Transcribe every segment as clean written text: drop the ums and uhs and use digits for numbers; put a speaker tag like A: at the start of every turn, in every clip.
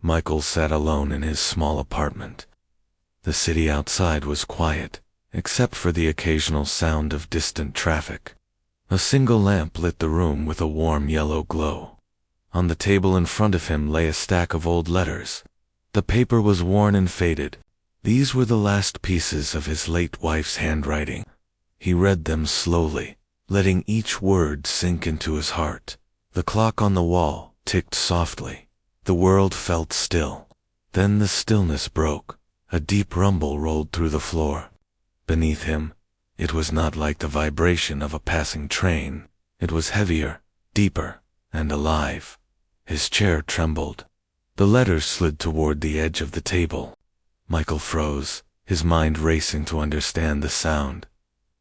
A: Michael sat alone in his small apartment. The city outside was quiet, except for the occasional sound of distant traffic. A single lamp lit the room with a warm yellow glow. On the table in front of him lay a stack of old letters. The paper was worn and faded. These were the last pieces of his late wife's handwriting. He read them slowly, letting each word sink into his heart. The clock on the wall ticked softly. The world felt still. Then the stillness broke. A deep rumble rolled through the floor. Beneath him, it was not like the vibration of a passing train. It was heavier, deeper, and alive. His chair trembled. The letters slid toward the edge of the table. Michael froze, his mind racing to understand the sound.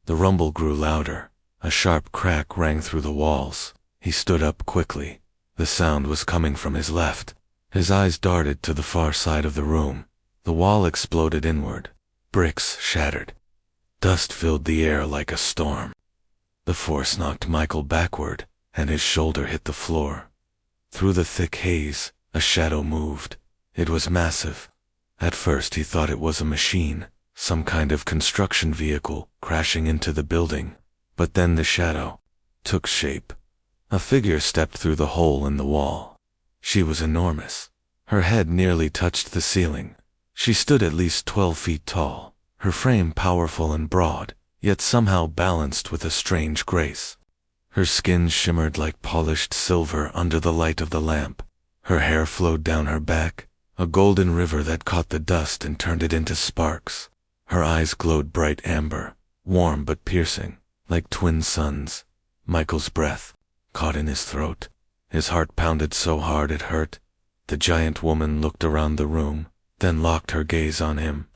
A: The rumble grew louder. A sharp crack rang through the walls. He stood up quickly. The sound was coming from his left. His eyes darted to the far side of the room. The wall exploded inward. Bricks shattered. Dust filled the air like a storm. The force knocked Michael backward, and his shoulder hit the floor. Through the thick haze, a shadow moved. It was massive. At first he thought it was a machine, some kind of construction vehicle crashing into the building. But then the shadow took shape. A figure stepped through the hole in the wall. She was enormous. Her head nearly touched the ceiling. She stood at least 12 feet tall, her frame powerful and broad, yet somehow balanced with a strange grace. Her skin shimmered like polished silver under the light of the lamp. Her hair flowed down her back, a golden river that caught the dust and turned it into sparks. Her eyes glowed bright amber, warm but piercing, like twin suns. Michael's breath caught in his throat. His heart pounded so hard it hurt. The giant woman looked around the room, then locked her gaze on him.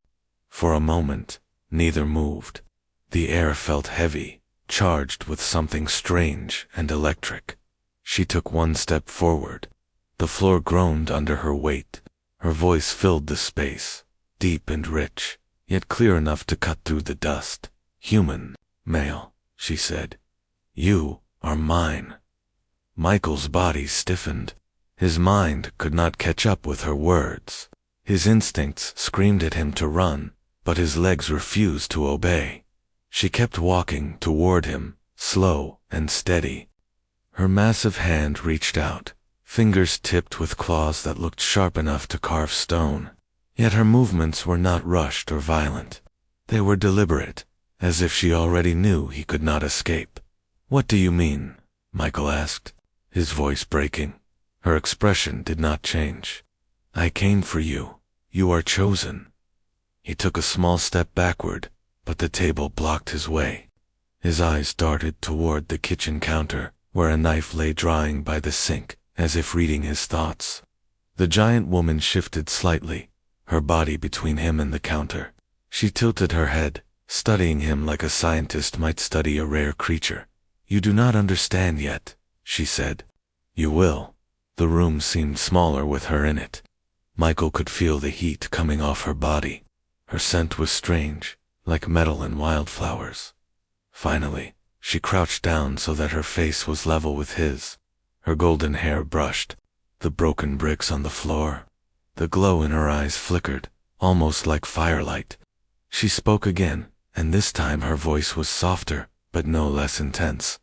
A: For a moment, neither moved. The air felt heavy, charged with something strange and electric. She took one step forward. The floor groaned under her weight. Her voice filled the space, deep and rich, yet clear enough to cut through the dust. "Human, male," she said. "You are mine." Michael's body stiffened. His mind could not catch up with her words. His instincts screamed at him to run, but his legs refused to obey. She kept walking toward him, slow and steady. Her massive hand reached out, fingers tipped with claws that looked sharp enough to carve stone. Yet her movements were not rushed or violent. They were deliberate, as if she already knew he could not escape. "What do you mean?" Michael asked, his voice breaking. Her expression did not change. "I came for you. You are chosen." He took a small step backward, but the table blocked his way. His eyes darted toward the kitchen counter, where a knife lay drying by the sink, as if reading his thoughts. The giant woman shifted slightly, her body between him and the counter. She tilted her head, studying him like a scientist might study a rare creature. "You do not understand yet," she said. "You will." The room seemed smaller with her in it. Michael could feel the heat coming off her body. Her scent was strange, like metal and wildflowers. Finally, she crouched down so that her face was level with his. Her golden hair brushed the broken bricks on the floor. The glow in her eyes flickered, almost like firelight. She spoke again, and this time her voice was softer, but no less intense.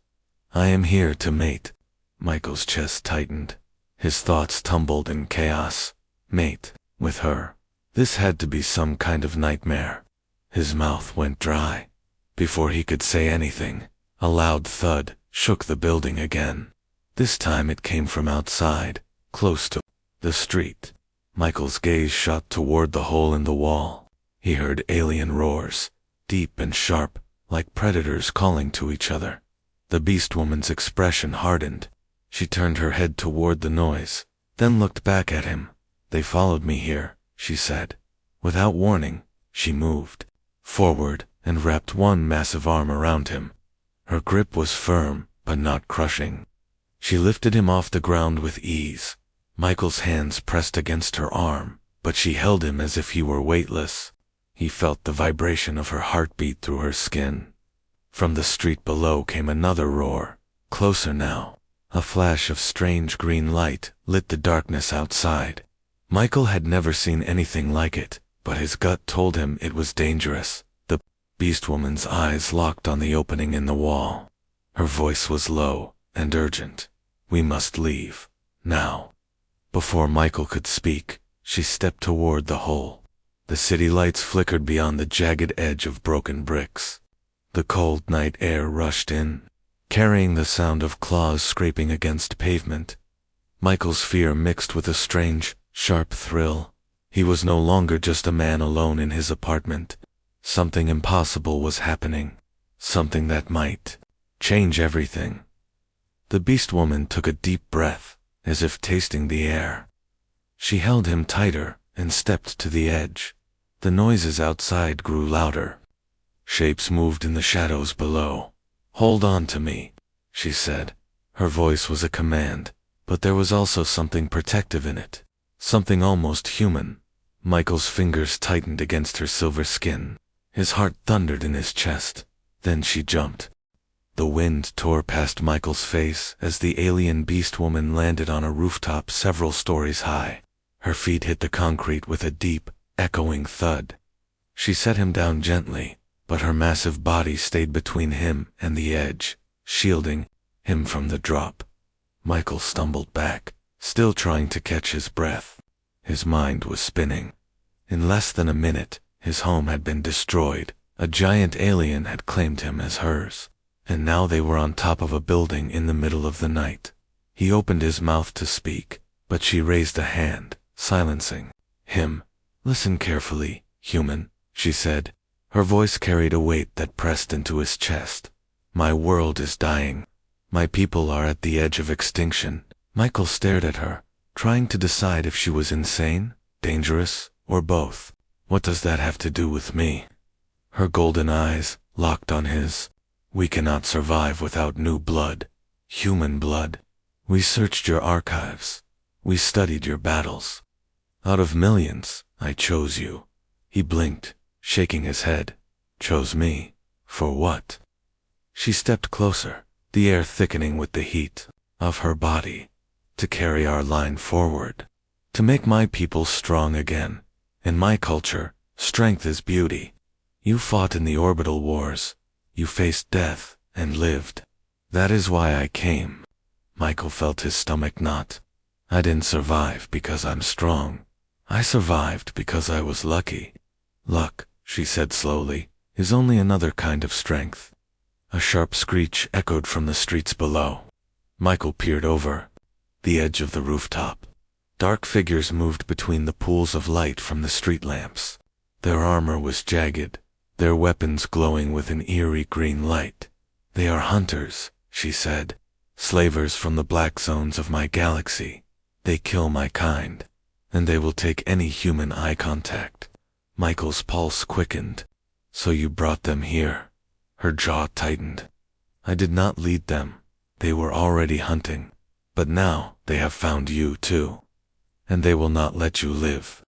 A: "I am here to mate." Michael's chest tightened. His thoughts tumbled in chaos. Mate, with her. This had to be some kind of nightmare. His mouth went dry. Before he could say anything, a loud thud shook the building again. This time it came from outside, close to the street. Michael's gaze shot toward the hole in the wall. He heard alien roars, deep and sharp, like predators calling to each other. The beast woman's expression hardened. She turned her head toward the noise, then looked back at him. "They followed me here," she said. Without warning, she moved forward and wrapped one massive arm around him. Her grip was firm, but not crushing. She lifted him off the ground with ease. Michael's hands pressed against her arm, but she held him as if he were weightless. He felt the vibration of her heartbeat through her skin. From the street below came another roar, closer now. A flash of strange green light lit the darkness outside. Michael had never seen anything like it, but his gut told him it was dangerous. The beast woman's eyes locked on the opening in the wall. Her voice was low and urgent. "We must leave. Now." Before Michael could speak, she stepped toward the hole. The city lights flickered beyond the jagged edge of broken bricks. The cold night air rushed in, carrying the sound of claws scraping against pavement. Michael's fear mixed with a strange, sharp thrill. He was no longer just a man alone in his apartment. Something impossible was happening. Something that might change everything. The beast woman took a deep breath, as if tasting the air. She held him tighter and stepped to the edge. The noises outside grew louder. Shapes moved in the shadows below. "Hold on to me," she said. Her voice was a command, but there was also something protective in it. Something almost human. Michael's fingers tightened against her silver skin. His heart thundered in his chest. Then she jumped. The wind tore past Michael's face as the alien beast woman landed on a rooftop several stories high. Her feet hit the concrete with a deep, echoing thud. She set him down gently, but her massive body stayed between him and the edge, shielding him from the drop. Michael stumbled back, still trying to catch his breath. His mind was spinning. In less than a minute, his home had been destroyed. A giant alien had claimed him as hers, and now they were on top of a building in the middle of the night. He opened his mouth to speak, but she raised a hand, silencing him. "Listen carefully, human," she said. Her voice carried a weight that pressed into his chest. "My world is dying. My people are at the edge of extinction." Michael stared at her, trying to decide if she was insane, dangerous, or both. "What does that have to do with me?" Her golden eyes locked on his. "We cannot survive without new blood. Human blood. We searched your archives. We studied your battles. Out of millions, I chose you." He blinked, shaking his head. "Chose me? For what?" She stepped closer, the air thickening with the heat of her body. "To carry our line forward. To make my people strong again. In my culture, strength is beauty. You fought in the orbital wars. You faced death and lived. That is why I came." Michael felt his stomach knot. "I didn't survive because I'm strong. I survived because I was lucky." "Luck," she said slowly, "is only another kind of strength." A sharp screech echoed from the streets below. Michael peered over the edge of the rooftop. Dark figures moved between the pools of light from the street lamps. Their armor was jagged, their weapons glowing with an eerie green light. "They are hunters," she said. "Slavers from the black zones of my galaxy. They kill my kind, and they will take any human eye contact." Michael's pulse quickened. "So you brought them here?" Her jaw tightened. "I did not lead them. They were already hunting. But now they have found you too. And they will not let you live."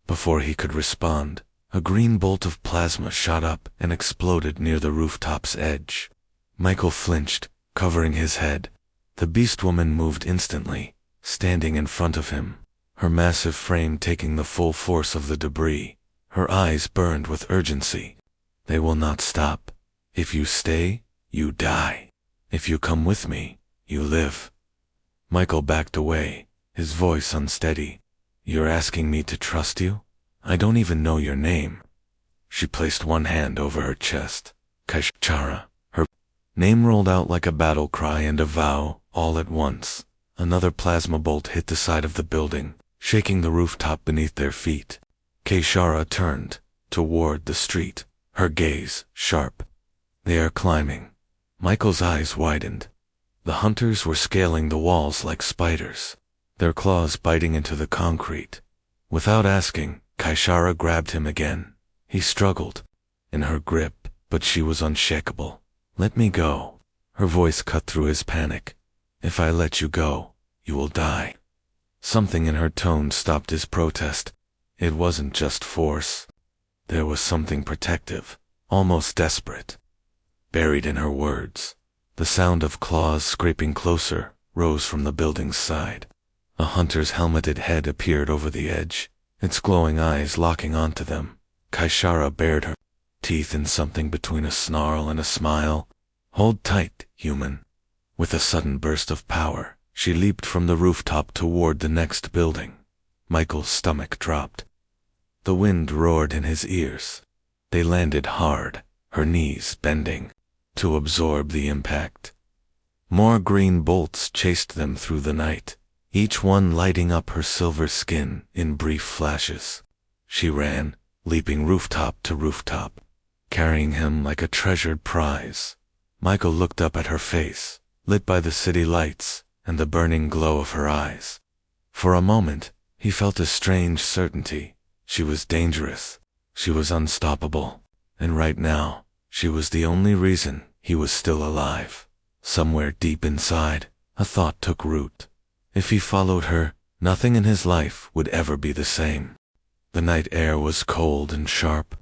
A: Before he could respond, a green bolt of plasma shot up and exploded near the rooftop's edge. Michael flinched, covering his head. The beast woman moved instantly, standing in front of him, her massive frame taking the full force of the debris. Her eyes burned with urgency. "They will not stop. If you stay, you die. If you come with me, you live." Michael backed away, his voice unsteady. "You're asking me to trust you? I don't even know your name." She placed one hand over her chest. "Kashara." Her name rolled out like a battle cry and a vow, all at once. Another plasma bolt hit the side of the building, shaking the rooftop beneath their feet. Kashara turned toward the street, her gaze sharp. "They are climbing." Michael's eyes widened. The hunters were scaling the walls like spiders, their claws biting into the concrete. Without asking, Kashara grabbed him again. He struggled in her grip, but she was unshakable. "Let me go." Her voice cut through his panic. "If I let you go, you will die." Something in her tone stopped his protest. It wasn't just force. There was something protective, almost desperate, buried in her words. The sound of claws scraping closer rose from the building's side. A hunter's helmeted head appeared over the edge, its glowing eyes locking onto them. Kaishara bared her teeth in something between a snarl and a smile. "Hold tight, human." With a sudden burst of power, she leaped from the rooftop toward the next building. Michael's stomach dropped. The wind roared in his ears. They landed hard, her knees bending to absorb the impact. More green bolts chased them through the night, each one lighting up her silver skin in brief flashes. She ran, leaping rooftop to rooftop, carrying him like a treasured prize. Michael looked up at her face, lit by the city lights and the burning glow of her eyes. For a moment, he felt a strange certainty. She was dangerous. She was unstoppable. And right now, she was the only reason he was still alive. Somewhere deep inside, a thought took root. If he followed her, nothing in his life would ever be the same. The night air was cold and sharp.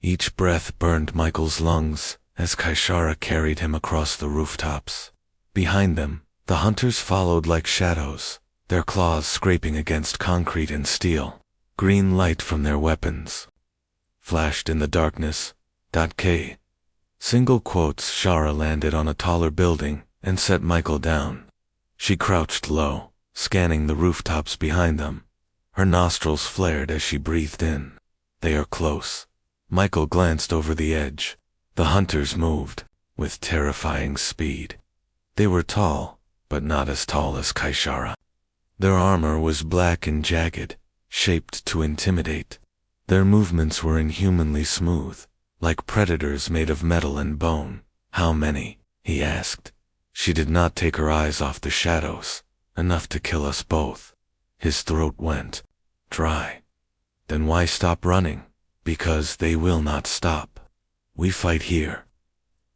A: Each breath burned Michael's lungs as Kaishara carried him across the rooftops. Behind them, the hunters followed like shadows, their claws scraping against concrete and steel. Green light from their weapons flashed in the darkness. K. Single quotes. Shara landed on a taller building and set Michael down. She crouched low, scanning the rooftops behind them. Her nostrils flared as she breathed in. "They are close." Michael glanced over the edge. The hunters moved with terrifying speed. They were tall, but not as tall as Kaishara. Their armor was black and jagged, shaped to intimidate. Their movements were inhumanly smooth, like predators made of metal and bone. "How many?" he asked. She did not take her eyes off the shadows. "Enough to kill us both." His throat went dry. "Then why stop running?" "Because they will not stop. We fight here."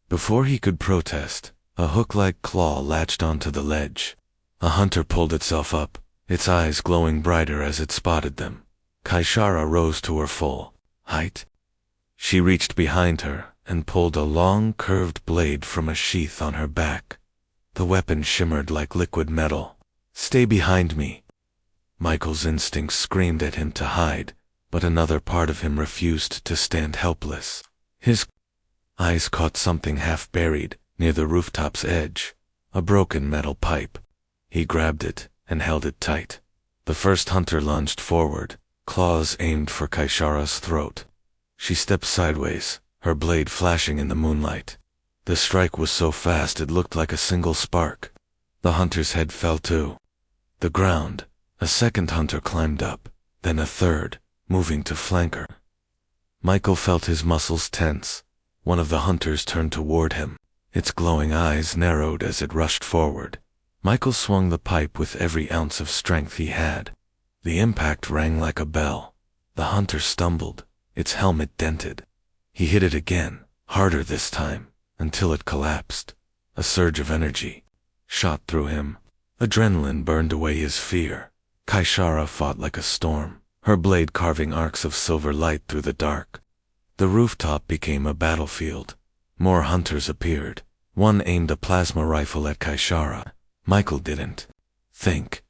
A: Before he could protest, a hook-like claw latched onto the ledge. A hunter pulled itself up, its eyes glowing brighter as it spotted them. Kaishara rose to her full height. She reached behind her and pulled a long, curved blade from a sheath on her back. The weapon shimmered like liquid metal. "Stay behind me." Michael's instincts screamed at him to hide, but another part of him refused to stand helpless. His eyes caught something half buried near the rooftop's edge, a broken metal pipe. He grabbed it and held it tight. The first hunter lunged forward, claws aimed for Kaishara's throat. She stepped sideways, her blade flashing in the moonlight. The strike was so fast it looked like a single spark. The hunter's head fell to the ground. A second hunter climbed up, then a third, moving to flank her. Michael felt his muscles tense. One of the hunters turned toward him. Its glowing eyes narrowed as it rushed forward. Michael swung the pipe with every ounce of strength he had. The impact rang like a bell. The hunter stumbled, its helmet dented. He hit it again, harder this time, until it collapsed. A surge of energy shot through him. Adrenaline burned away his fear. Kaishara fought like a storm, her blade carving arcs of silver light through the dark. The rooftop became a battlefield. More hunters appeared. One aimed a plasma rifle at Kaishara. Michael didn't think.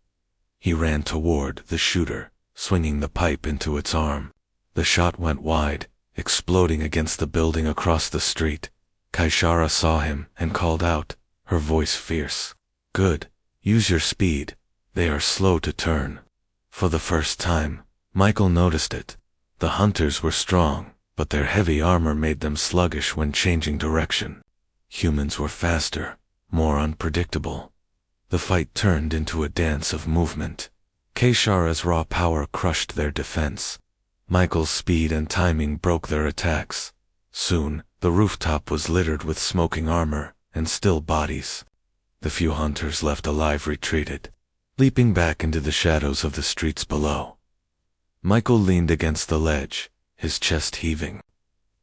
A: He ran toward the shooter, swinging the pipe into its arm. The shot went wide, exploding against the building across the street. Kaishara saw him and called out, her voice fierce. "Good. Use your speed. They are slow to turn." For the first time, Michael noticed it. The hunters were strong, but their heavy armor made them sluggish when changing direction. Humans were faster, more unpredictable. The fight turned into a dance of movement. Kaishara's raw power crushed their defense. Michael's speed and timing broke their attacks. Soon, the rooftop was littered with smoking armor and still bodies. The few hunters left alive retreated, leaping back into the shadows of the streets below. Michael leaned against the ledge, his chest heaving.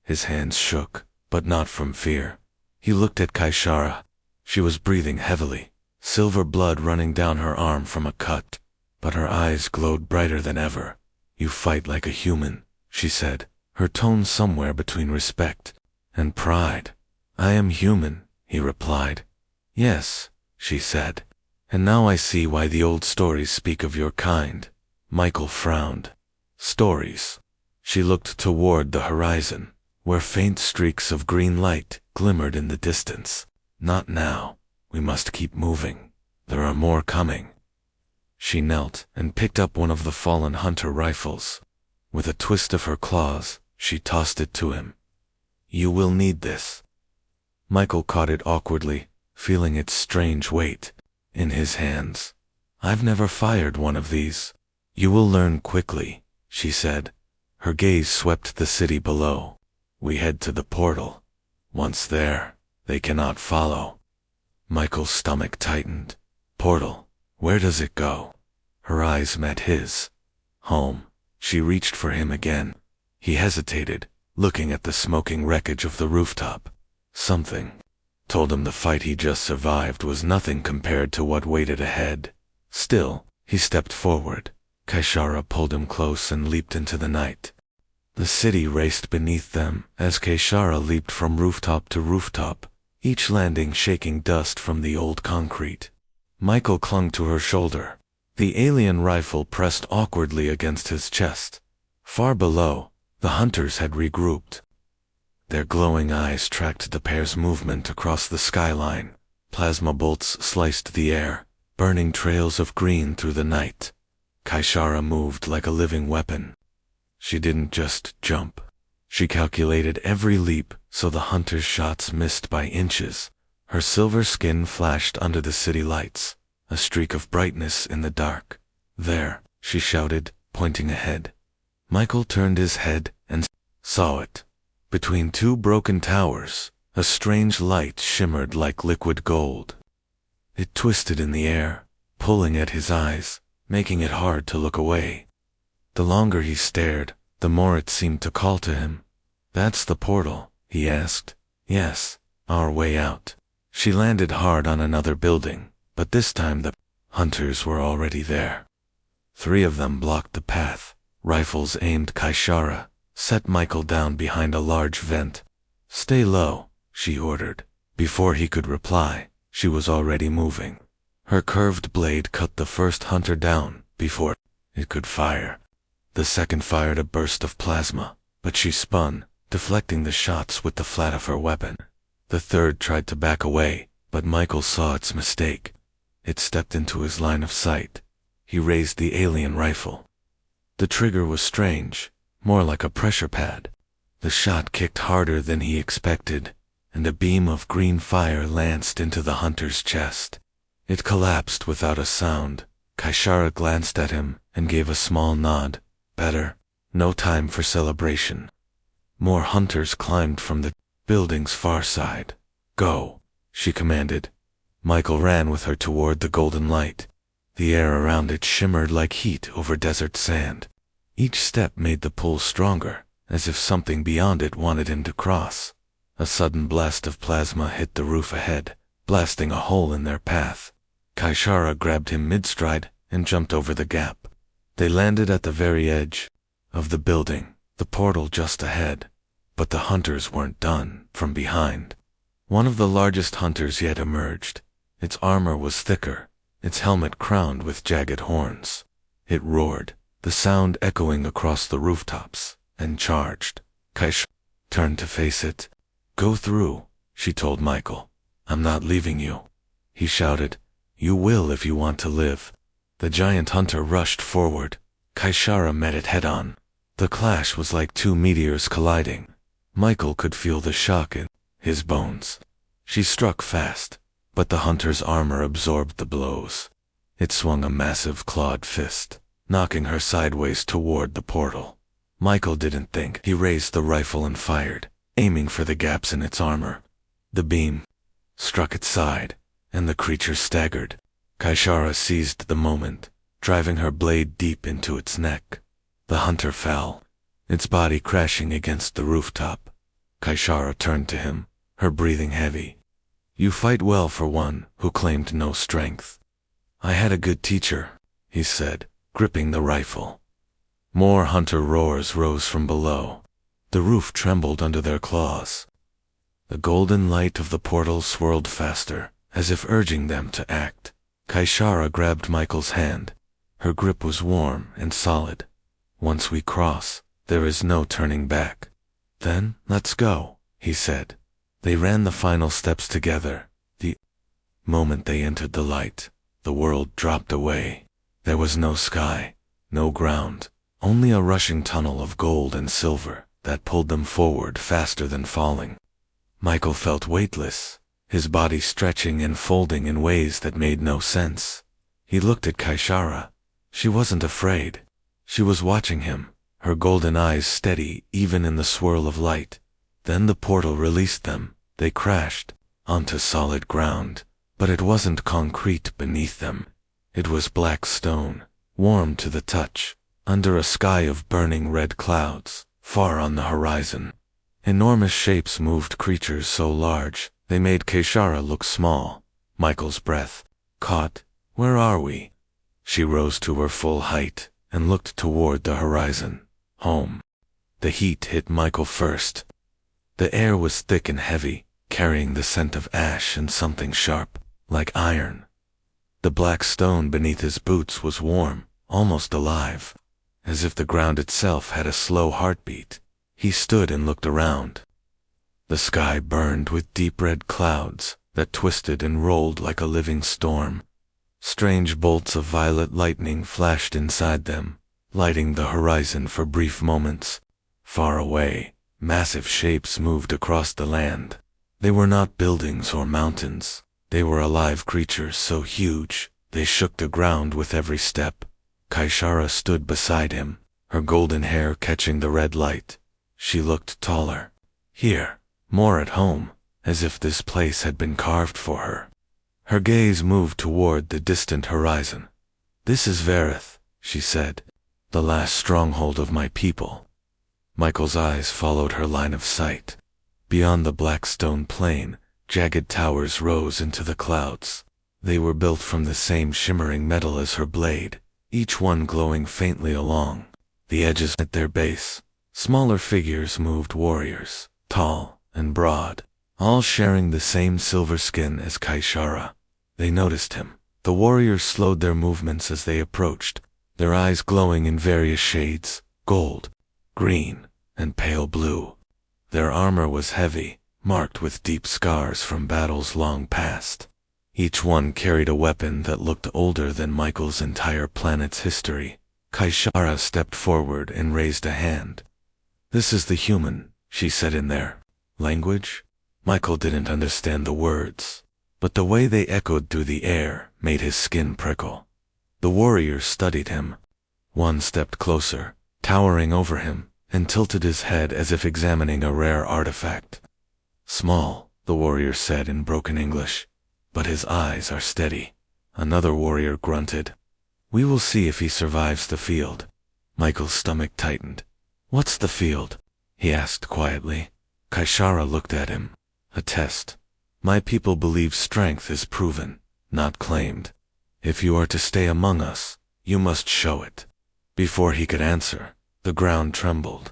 A: His hands shook, but not from fear. He looked at Kaishara. She was breathing heavily, silver blood running down her arm from a cut, but her eyes glowed brighter than ever. "You fight like a human," she said, her tone somewhere between respect and pride. "I am human," he replied. "Yes," she said, And now I see why the old stories speak of your kind. Michael frowned. Stories. She looked toward the horizon, where faint streaks of green light glimmered in the distance. Not now. We must keep moving. There are more coming. She knelt and picked up one of the fallen hunter rifles. With a twist of her claws, she tossed it to him. You will need this. Michael caught it awkwardly, feeling its strange weight in his hands. I've never fired one of these. You will learn quickly, she said. Her gaze swept the city below. We head to the portal. Once there, they cannot follow. Michael's stomach tightened. Portal. Where does it go? Her eyes met his. Home. She reached for him again. He hesitated, looking at the smoking wreckage of the rooftop. Something told him the fight he just survived was nothing compared to what waited ahead. Still, he stepped forward. Kaishara pulled him close and leaped into the night. The city raced beneath them as Kaishara leaped from rooftop to rooftop, each landing shaking dust from the old concrete. Michael clung to her shoulder. The alien rifle pressed awkwardly against his chest. Far below, the hunters had regrouped. Their glowing eyes tracked the pair's movement across the skyline. Plasma bolts sliced the air, burning trails of green through the night. Kaishara moved like a living weapon. She didn't just jump. She calculated every leap so the hunter's shots missed by inches. Her silver skin flashed under the city lights, a streak of brightness in the dark. There, she shouted, pointing ahead. Michael turned his head and saw it. Between two broken towers, a strange light shimmered like liquid gold. It twisted in the air, pulling at his eyes, making it hard to look away. The longer he stared, the more it seemed to call to him. That's the portal, he asked. Yes, our way out. She landed hard on another building, but this time the hunters were already there. 3 of them blocked the path. Rifles aimed. Kaishara set Michael down behind a large vent. Stay low, she ordered. Before he could reply, she was already moving. Her curved blade cut the first hunter down before it could fire. The second fired a burst of plasma, but she spun, deflecting the shots with the flat of her weapon. The third tried to back away, but Michael saw its mistake. It stepped into his line of sight. He raised the alien rifle. The trigger was strange, more like a pressure pad. The shot kicked harder than he expected, and a beam of green fire lanced into the hunter's chest. It collapsed without a sound. Kaishara glanced at him and gave a small nod. Better. No time for celebration. More hunters climbed from the building's far side. Go, she commanded. Michael ran with her toward the golden light. The air around it shimmered like heat over desert sand. Each step made the pull stronger, as if something beyond it wanted him to cross. A sudden blast of plasma hit the roof ahead, blasting a hole in their path. Kaishara grabbed him mid-stride and jumped over the gap. They landed at the very edge of the building, the portal just ahead. But the hunters weren't done. From behind, one of the largest hunters yet emerged. Its armor was thicker, its helmet crowned with jagged horns. It roared, the sound echoing across the rooftops, and charged. Kaishara turned to face it. Go through, she told Michael. I'm not leaving you. He shouted. You will if you want to live. The giant hunter rushed forward. Kaishara met it head-on. The clash was like 2 meteors colliding. Michael could feel the shock in his bones. She struck fast, but the hunter's armor absorbed the blows. It swung a massive clawed fist, knocking her sideways toward the portal. Michael didn't think. He raised the rifle and fired, aiming for the gaps in its armor. The beam struck its side, and the creature staggered. Kaishara seized the moment, driving her blade deep into its neck. The hunter fell, its body crashing against the rooftop. Kaishara turned to him, her breathing heavy. You fight well for one who claimed no strength. I had a good teacher, he said, gripping the rifle. More hunter roars rose from below. The roof trembled under their claws. The golden light of the portal swirled faster, as if urging them to act. Kaishara grabbed Michael's hand. Her grip was warm and solid. Once we cross, there is no turning back. Then, let's go, he said. They ran the final steps together. The moment they entered the light, the world dropped away. There was no sky, no ground, only a rushing tunnel of gold and silver that pulled them forward faster than falling. Michael felt weightless, his body stretching and folding in ways that made no sense. He looked at Kaishara. She wasn't afraid. She was watching him, her golden eyes steady even in the swirl of light. Then the portal released them. They crashed onto solid ground, but it wasn't concrete beneath them. It was black stone, warm to the touch, under a sky of burning red clouds, far on the horizon. Enormous shapes moved, creatures so large, they made Kaishara look small. Michael's breath caught. Where are we? She rose to her full height and looked toward the horizon. Home. The heat hit Michael first. The air was thick and heavy, carrying the scent of ash and something sharp, like iron. The black stone beneath his boots was warm, almost alive, as if the ground itself had a slow heartbeat. He stood and looked around. The sky burned with deep red clouds that twisted and rolled like a living storm. Strange bolts of violet lightning flashed inside them, lighting the horizon for brief moments. Far away, massive shapes moved across the land. They were not buildings or mountains. They were alive creatures so huge, they shook the ground with every step. Kaishara stood beside him, her golden hair catching the red light. She looked taller. Here, more at home, as if this place had been carved for her. Her gaze moved toward the distant horizon. This is Vareth, she said, the last stronghold of my people. Michael's eyes followed her line of sight. Beyond the black stone plain, jagged towers rose into the clouds. They were built from the same shimmering metal as her blade, each one glowing faintly along the edges at their base. Smaller figures moved, warriors, tall and broad, all sharing the same silver skin as Kaishara. They noticed him. The warriors slowed their movements as they approached, their eyes glowing in various shades, gold, green, and pale blue. Their armor was heavy, marked with deep scars from battles long past. Each one carried a weapon that looked older than Michael's entire planet's history. Kaishara stepped forward and raised a hand. This is the human, she said in their language. Michael didn't understand the words, but the way they echoed through the air made his skin prickle. The warriors studied him. One stepped closer, towering over him, and tilted his head as if examining a rare artifact. Small, the warrior said in broken English, but his eyes are steady. Another warrior grunted. We will see if he survives the field. Michael's stomach tightened. What's the field? He asked quietly. Kaishara looked at him. A test. My people believe strength is proven, not claimed. If you are to stay among us, you must show it. Before he could answer, the ground trembled.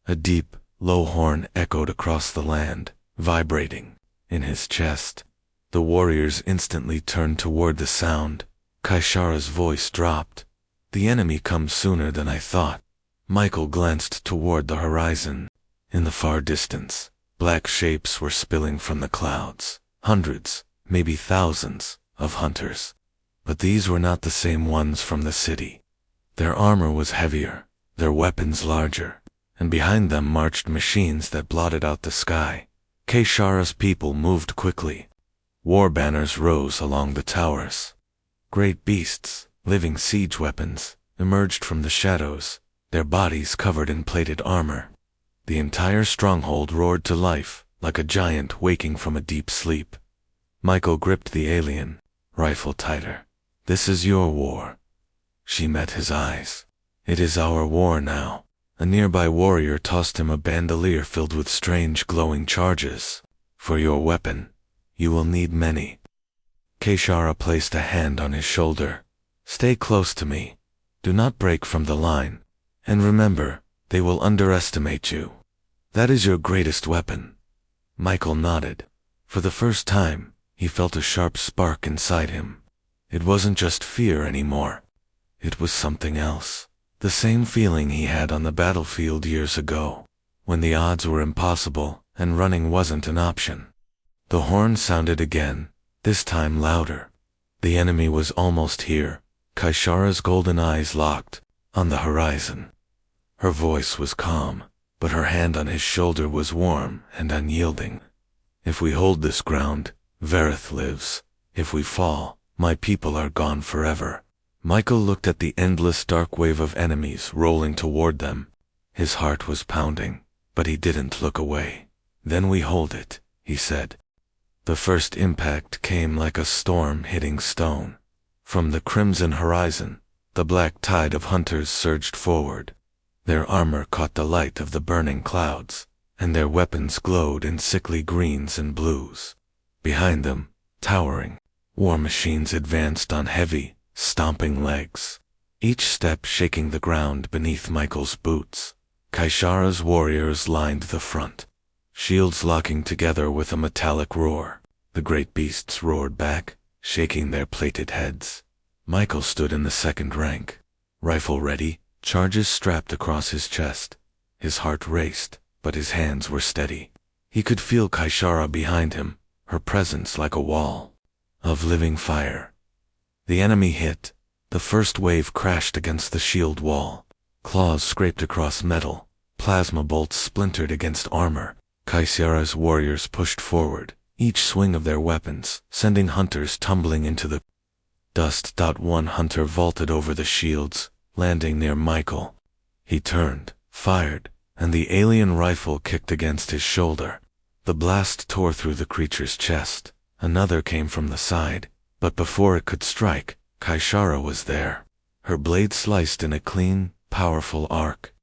A: A deep, low horn echoed across the land, vibrating in his chest. The warriors instantly turned toward the sound. Kaishara's voice dropped. The enemy comes sooner than I thought. Michael glanced toward the horizon. In the far distance, black shapes were spilling from the clouds. Hundreds, maybe thousands, of hunters. But these were not the same ones from the city. Their armor was heavier, their weapons larger, and behind them marched machines that blotted out the sky. Kaishara's people moved quickly. War banners rose along the towers. Great beasts, living siege weapons, emerged from the shadows, their bodies covered in plated armor. The entire stronghold roared to life, like a giant waking from a deep sleep. Michael gripped the alien, rifle tighter. This is your war. She met his eyes. It is our war now. A nearby warrior tossed him a bandolier filled with strange glowing charges. For your weapon, you will need many. Kaishara placed a hand on his shoulder. Stay close to me. Do not break from the line. And remember, they will underestimate you. That is your greatest weapon. Michael nodded. For the first time, he felt a sharp spark inside him. It wasn't just fear anymore. It was something else. The same feeling he had on the battlefield years ago, when the odds were impossible and running wasn't an option. The horn sounded again, this time louder. The enemy was almost here. Kaishara's golden eyes locked on the horizon. Her voice was calm, but her hand on his shoulder was warm and unyielding. If we hold this ground, Verith lives. If we fall, my people are gone forever. Michael looked at the endless dark wave of enemies rolling toward them. His heart was pounding, but he didn't look away. Then we hold it, he said. The first impact came like a storm hitting stone. From the crimson horizon, the black tide of hunters surged forward. Their armor caught the light of the burning clouds, and their weapons glowed in sickly greens and blues. Behind them, towering, war machines advanced on heavy, stomping legs, each step shaking the ground beneath Michael's boots. Kaishara's warriors lined the front, shields locking together with a metallic roar. The great beasts roared back, shaking their plated heads. Michael stood in the second rank, rifle ready, charges strapped across his chest. His heart raced, but his hands were steady. He could feel Kaishara behind him, her presence like a wall of living fire. The enemy hit. The first wave crashed against the shield wall. Claws scraped across metal. Plasma bolts splintered against armor. Kaishara's warriors pushed forward, each swing of their weapons sending hunters tumbling into the dust. One hunter vaulted over the shields, landing near Michael. He turned, fired, and the alien rifle kicked against his shoulder. The blast tore through the creature's chest. Another came from the side, but before it could strike, Kaishara was there. Her blade sliced in a clean, powerful arc.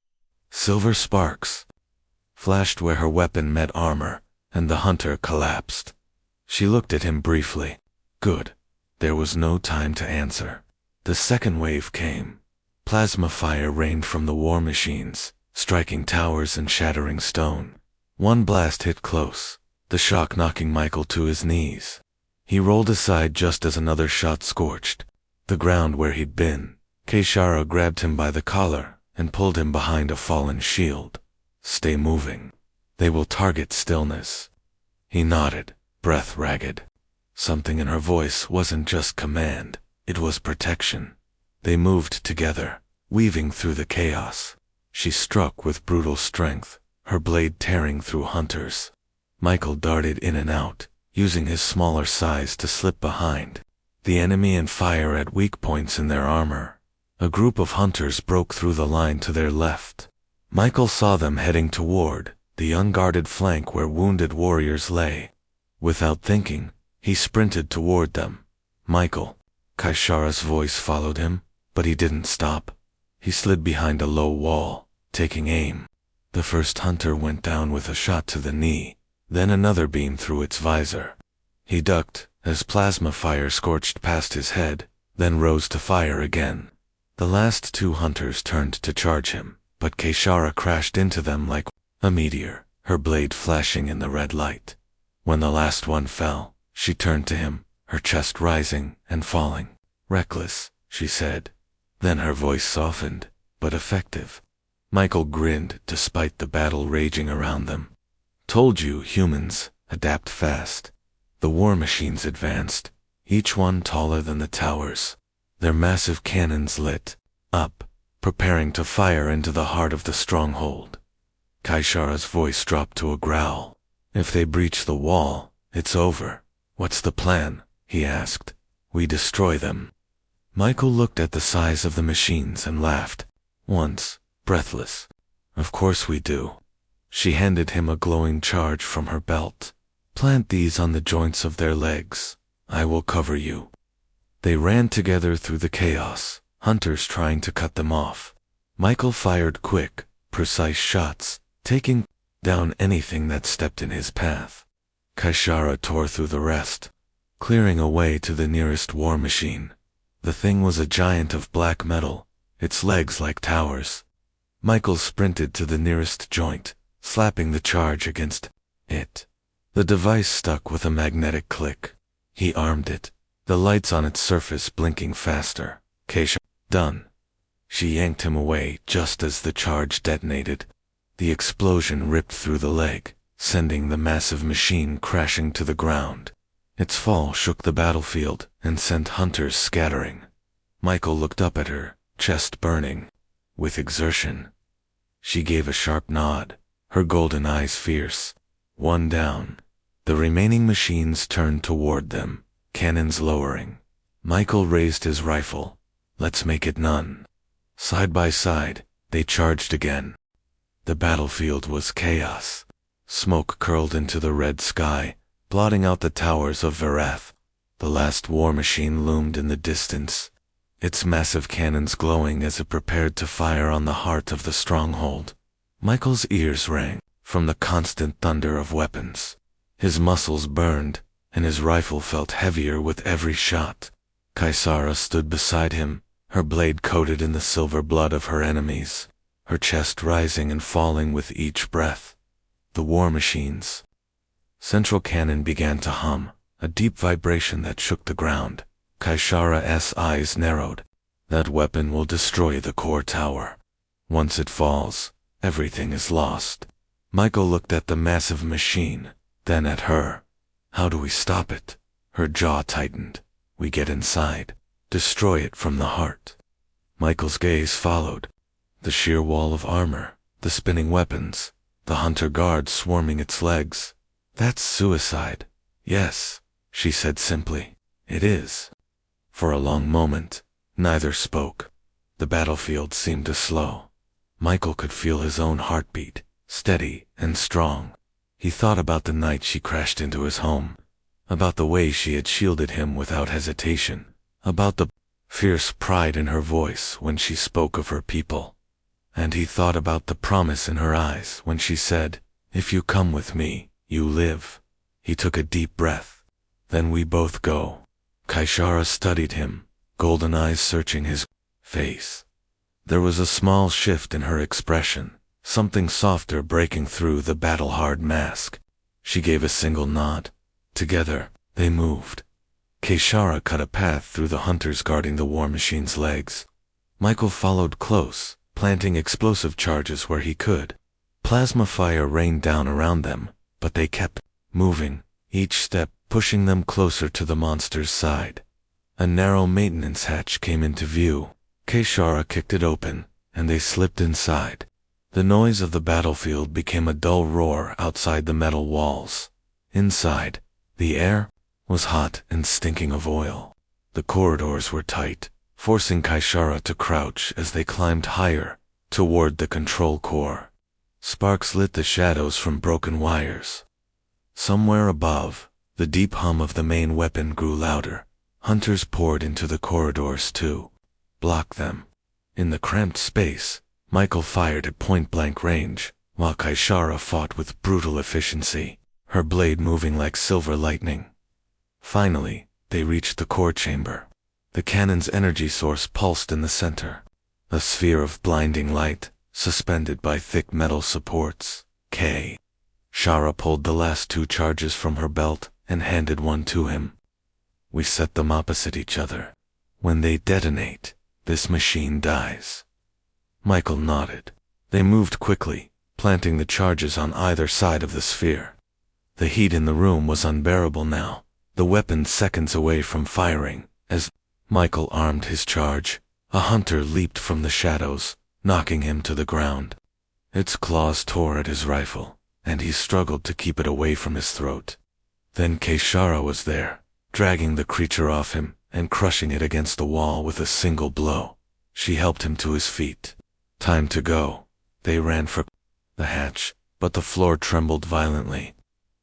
A: Silver sparks flashed where her weapon met armor, and the hunter collapsed. She looked at him briefly. Good. There was no time to answer. The second wave came. Plasma fire rained from the war machines, striking towers and shattering stone. One blast hit close, the shock knocking Michael to his knees. He rolled aside just as another shot scorched the ground where he'd been. Kaishara grabbed him by the collar and pulled him behind a fallen shield. Stay moving. They will target stillness. He nodded, breath ragged. Something in her voice wasn't just command, it was protection. They moved together, weaving through the chaos. She struck with brutal strength, her blade tearing through hunters. Michael darted in and out, using his smaller size to slip behind the enemy and fire at weak points in their armor. A group of hunters broke through the line to their left. Michael saw them heading toward the unguarded flank where wounded warriors lay. Without thinking, he sprinted toward them. Michael. Kaishara's voice followed him, but he didn't stop. He slid behind a low wall, taking aim. The first hunter went down with a shot to the knee, then another beam through its visor. He ducked as plasma fire scorched past his head, then rose to fire again. The last two hunters turned to charge him, but Kaishara crashed into them like a meteor, her blade flashing in the red light. When the last one fell, she turned to him, her chest rising and falling. Reckless, she said. Then her voice softened, but effective. Michael grinned despite the battle raging around them. Told you, humans, adapt fast. The war machines advanced, each one taller than the towers. Their massive cannons lit up, preparing to fire into the heart of the stronghold. Kaishara's voice dropped to a growl. If they breach the wall, it's over. What's the plan? He asked. We destroy them. Michael looked at the size of the machines and laughed. Once, breathless. Of course we do. She handed him a glowing charge from her belt. Plant these on the joints of their legs. I will cover you. They ran together through the chaos, hunters trying to cut them off. Michael fired quick, precise shots, taking down anything that stepped in his path. Kaishara tore through the rest, clearing a way to the nearest war machine. The thing was a giant of black metal, its legs like towers. Michael sprinted to the nearest joint, slapping the charge against it. The device stuck with a magnetic click. He armed it, the lights on its surface blinking faster. Keisha, done. She yanked him away just as the charge detonated. The explosion ripped through the leg, sending the massive machine crashing to the ground. Its fall shook the battlefield and sent hunters scattering. Michael looked up at her, chest burning with exertion. She gave a sharp nod, her golden eyes fierce. One down. The remaining machines turned toward them, cannons lowering. Michael raised his rifle. Let's make it none. Side by side, they charged again. The battlefield was chaos. Smoke curled into the red sky, blotting out the towers of Verath. The last war machine loomed in the distance, its massive cannons glowing as it prepared to fire on the heart of the stronghold. Michael's ears rang from the constant thunder of weapons. His muscles burned, and his rifle felt heavier with every shot. Kaisara stood beside him, her blade coated in the silver blood of her enemies, her chest rising and falling with each breath. The war machines. Central cannon began to hum, a deep vibration that shook the ground. Kaisara's eyes narrowed. That weapon will destroy the core tower. Once it falls, everything is lost. Michael looked at the massive machine, then at her. How do we stop it? Her jaw tightened. We get inside. Destroy it from the heart. Michael's gaze followed. The sheer wall of armor, the spinning weapons, the hunter guard swarming its legs. That's suicide. Yes, she said simply. It is. For a long moment, neither spoke. The battlefield seemed to slow. Michael could feel his own heartbeat, steady and strong. He thought about the night she crashed into his home, about the way she had shielded him without hesitation, about the fierce pride in her voice when she spoke of her people. And he thought about the promise in her eyes when she said, "If you come with me, you live." He took a deep breath. Then we both go. Kaisara studied him, golden eyes searching his face. There was a small shift in her expression, something softer breaking through the battle-hard mask. She gave a single nod. Together, they moved. Kaisara cut a path through the hunters guarding the war machine's legs. Michael followed close, planting explosive charges where he could. Plasma fire rained down around them, but they kept moving, each step pushing them closer to the monster's side. A narrow maintenance hatch came into view. Kaisara kicked it open, and they slipped inside. The noise of the battlefield became a dull roar outside the metal walls. Inside, the air was hot and stinking of oil. The corridors were tight, forcing Kaisara to crouch as they climbed higher, toward the control core. Sparks lit the shadows from broken wires. Somewhere above, the deep hum of the main weapon grew louder. Hunters poured into the corridors to block them. In the cramped space, Michael fired at point-blank range, while Kaisara fought with brutal efficiency, her blade moving like silver lightning. Finally, they reached the core chamber. The cannon's energy source pulsed in the center, a sphere of blinding light, suspended by thick metal supports. Shara pulled the last two charges from her belt and handed one to him. We set them opposite each other. When they detonate, this machine dies. Michael nodded. They moved quickly, planting the charges on either side of the sphere. The heat in the room was unbearable now, the weapon seconds away from firing. As Michael armed his charge, a hunter leaped from the shadows, knocking him to the ground. Its claws tore at his rifle, and he struggled to keep it away from his throat. Then Kaisara was there, dragging the creature off him and crushing it against the wall with a single blow. She helped him to his feet. Time to go. They ran for the hatch, but the floor trembled violently.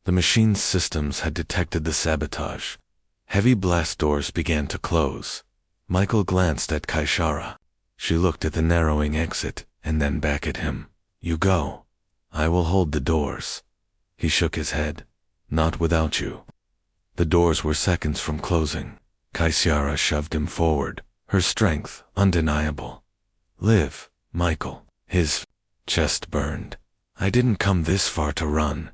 A: The machine's systems had detected the sabotage. Heavy blast doors began to close. Michael glanced at Kaisara. She looked at the narrowing exit, and then back at him. You go. I will hold the doors. He shook his head. Not without you. The doors were seconds from closing. Kaisara shoved him forward, her strength undeniable. Live, Michael. His chest burned. I didn't come this far to run.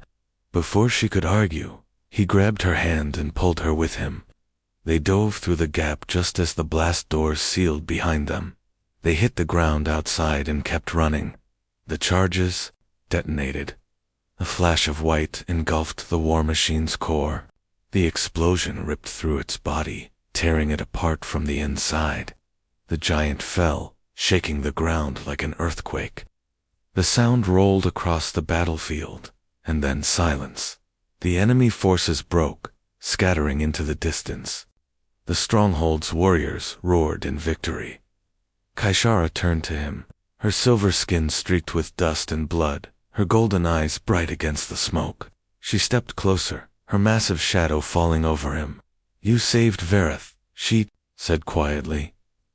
A: Before she could argue, he grabbed her hand and pulled her with him. They dove through the gap just as the blast doors sealed behind them. They hit the ground outside and kept running. The charges detonated. A flash of white engulfed the war machine's core. The explosion ripped through its body, tearing it apart from the inside. The giant fell, shaking the ground like an earthquake. The sound rolled across the battlefield, and then silence. The enemy forces broke, scattering into the distance. The stronghold's warriors roared in victory. Kaishara turned to him, her silver skin streaked with dust and blood, her golden eyes bright against the smoke. She stepped closer, her massive shadow falling over him. "You saved Verith," she said quietly.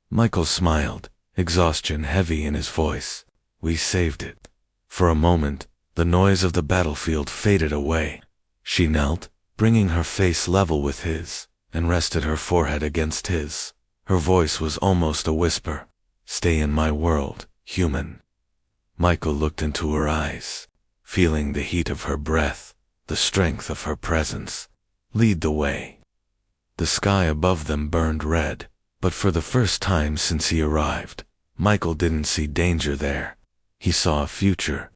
A: Michael smiled, exhaustion heavy in his voice. "We saved it." For a moment, the noise of the battlefield faded away. She knelt, bringing her face level with his, and rested her forehead against his. Her voice was almost a whisper. "Stay in my world, human." Michael looked into her eyes, feeling the heat of her breath, the strength of her presence. "Lead the way." The sky above them burned red, but for the first time since he arrived, Michael didn't see danger there. He saw a future,